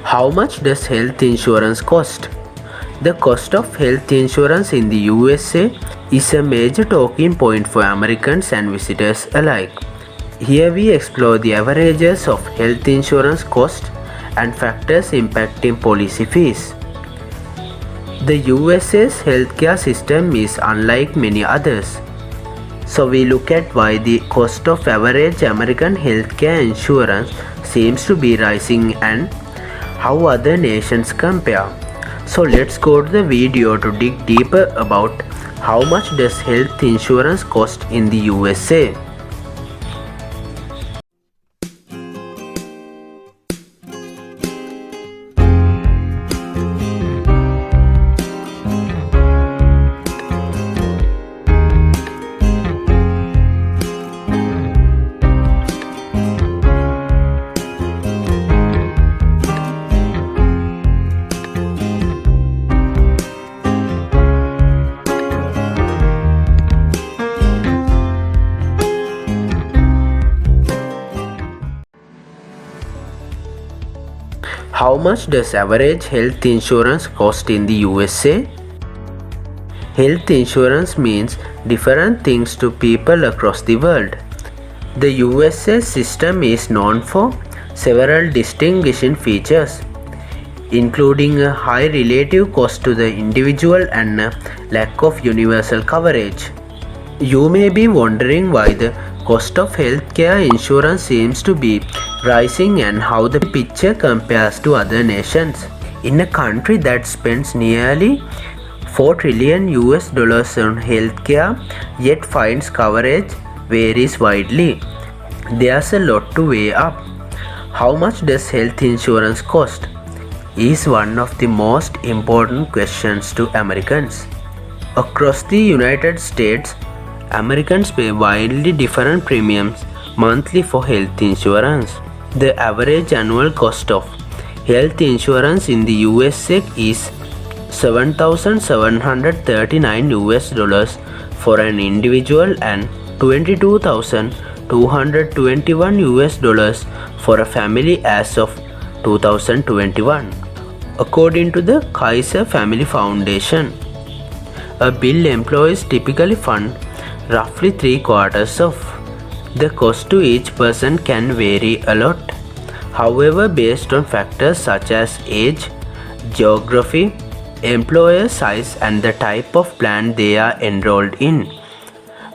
How much does health insurance cost? The cost of health insurance in the USA is a major talking point for Americans and visitors alike. Here we explore the averages of health insurance cost and factors impacting policy fees. The USA's healthcare system is unlike many others. So we look at why the cost of average American healthcare insurance seems to be rising and how other nations compare. So let's go to the video to dig deeper about how much does health insurance cost in the USA. How much does average health insurance cost in the USA? Health insurance means different things to people across the world. The USA system is known for several distinguishing features, including a high relative cost to the individual and a lack of universal coverage. You may be wondering why the cost of healthcare insurance seems to be rising and how the picture compares to other nations. In a country that spends nearly $4 trillion on healthcare yet finds coverage varies widely, there's a lot to weigh up. How much does health insurance cost? Is one of the most important questions to Americans. Across the United States, Americans pay wildly different premiums monthly for health insurance. The average annual cost of health insurance in the USA is $7,739 for an individual and $22,221 for a family as of 2021, according to the Kaiser Family Foundation. A bill employees typically fund roughly 3/4 of. The cost to each person can vary a lot. However, based on factors such as age, geography, employer size and the type of plan they are enrolled in.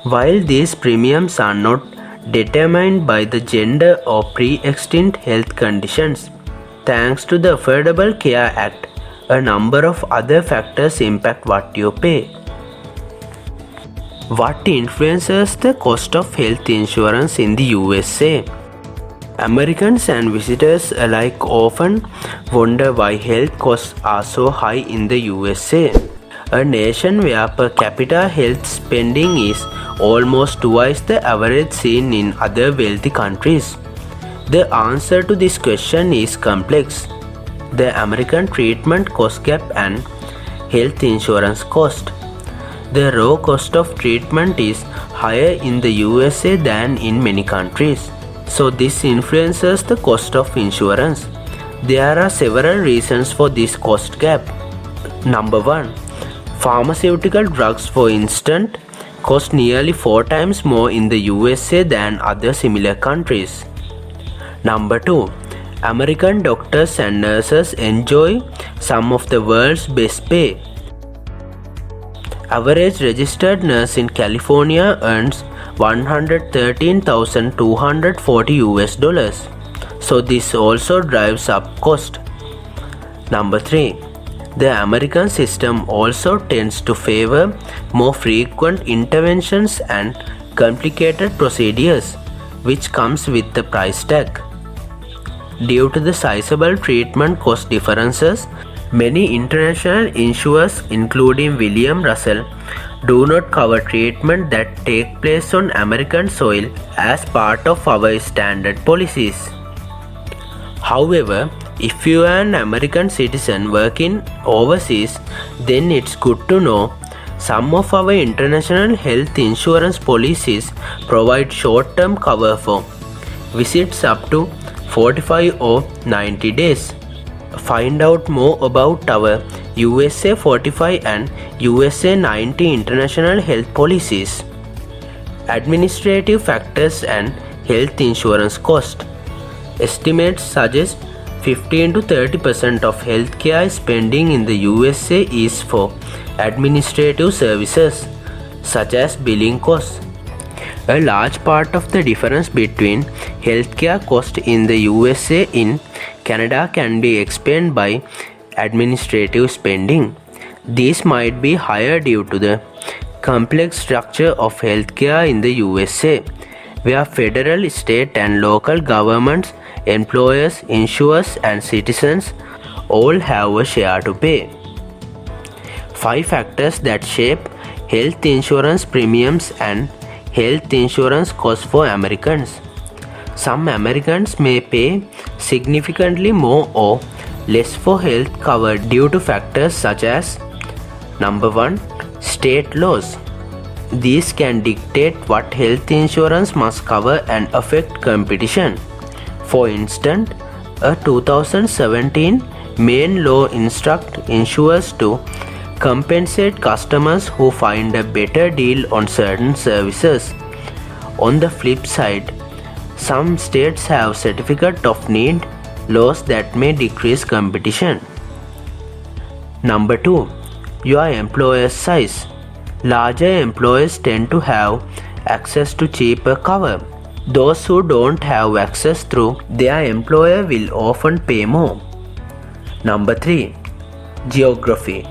While these premiums are not determined by the gender or pre-existing health conditions, thanks to the Affordable Care Act, a number of other factors impact what you pay. What influences the cost of health insurance in the USA? Americans and visitors alike often wonder why health costs are so high in the USA, a nation where per capita health spending is almost twice the average seen in other wealthy countries. The answer to this question is complex. The American treatment cost gap and health insurance cost. The raw cost of treatment is higher in the USA than in many countries, so this influences the cost of insurance. There are several reasons for this cost gap. Number 1. Pharmaceutical drugs, for instance, cost nearly 4 times more in the USA than other similar countries. Number 2. American doctors and nurses enjoy some of the world's best pay. Average registered nurse in California earns $113,240, so this also drives up cost. Number 3. The American system also tends to favor more frequent interventions and complicated procedures, which comes with the price tag. Due to the sizable treatment cost differences, many international insurers, including William Russell, do not cover treatment that take place on American soil as part of our standard policies. However, if you are an American citizen working overseas, then it's good to know some of our international health insurance policies provide short-term cover for visits up to 45 or 90 days. Find out more about our USA 45 and USA 90 international health policies. Administrative factors and health insurance cost. Estimates suggest 15 to 30% of healthcare spending in the USA is for administrative services, such as billing costs. A large part of the difference between healthcare cost in the USA and Canada can be explained by administrative spending. These might be higher due to the complex structure of healthcare in the USA, where federal, state, and local governments, employers, insurers, and citizens all have a share to pay. 5 factors that shape health insurance premiums and health insurance costs for Americans. Some Americans may pay significantly more or less for health cover due to factors such as: Number 1. State laws. These can dictate what health insurance must cover and affect competition. For instance, a 2017 Maine law instructs insurers to compensate customers who find a better deal on certain services. On the flip side, some states have certificate of need laws that may decrease competition. Number 2. Your employer's size. Larger employers tend to have access to cheaper cover. Those who don't have access through their employer will often pay more. Number 3. Geography.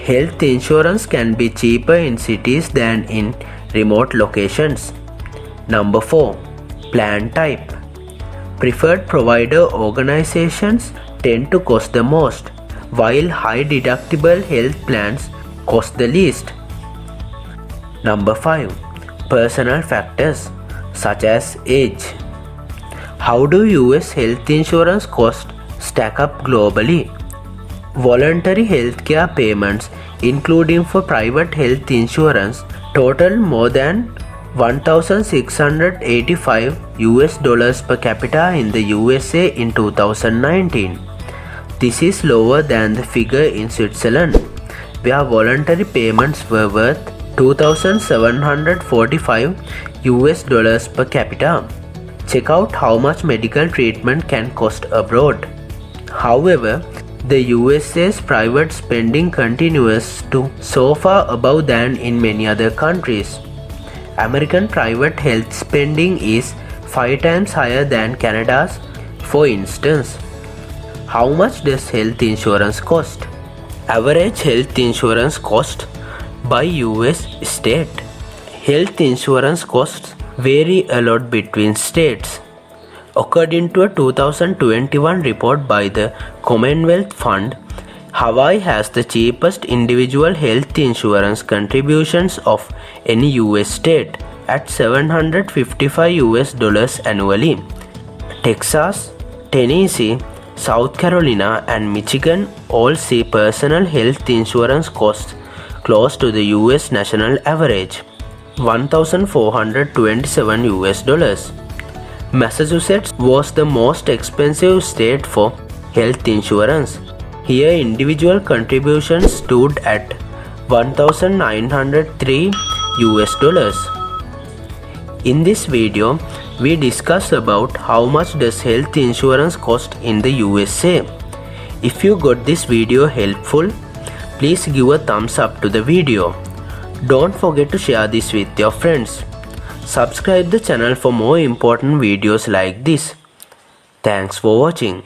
Health insurance can be cheaper in cities than in remote locations. Number 4. Plan type. Preferred provider organizations tend to cost the most, while high deductible health plans cost the least. Number 5. Personal factors such as age. How do US health insurance costs stack up globally? Voluntary healthcare payments, including for private health insurance, total more than $1,685 per capita in the USA in 2019. This is lower than the figure in Switzerland, where voluntary payments were worth $2,745 per capita. Check out how much medical treatment can cost abroad. However, the USA's private spending continues to so far above than in many other countries. American private health spending is 5 times higher than Canada's. For instance, how much does health insurance cost? Average health insurance cost by US state. Health insurance costs vary a lot between states. According to a 2021 report by the Commonwealth Fund, Hawaii has the cheapest individual health insurance contributions of any US state at $755 annually. Texas, Tennessee, South Carolina, and Michigan all see personal health insurance costs close to the US national average, $1,427. Massachusetts was the most expensive state for health insurance. Here individual contributions stood at $1,903. In this video, we discuss about how much does health insurance cost in the USA. If you got this video helpful, please give a thumbs up to the video. Don't forget to share this with your friends. Subscribe the channel for more important videos like this. Thanks for watching.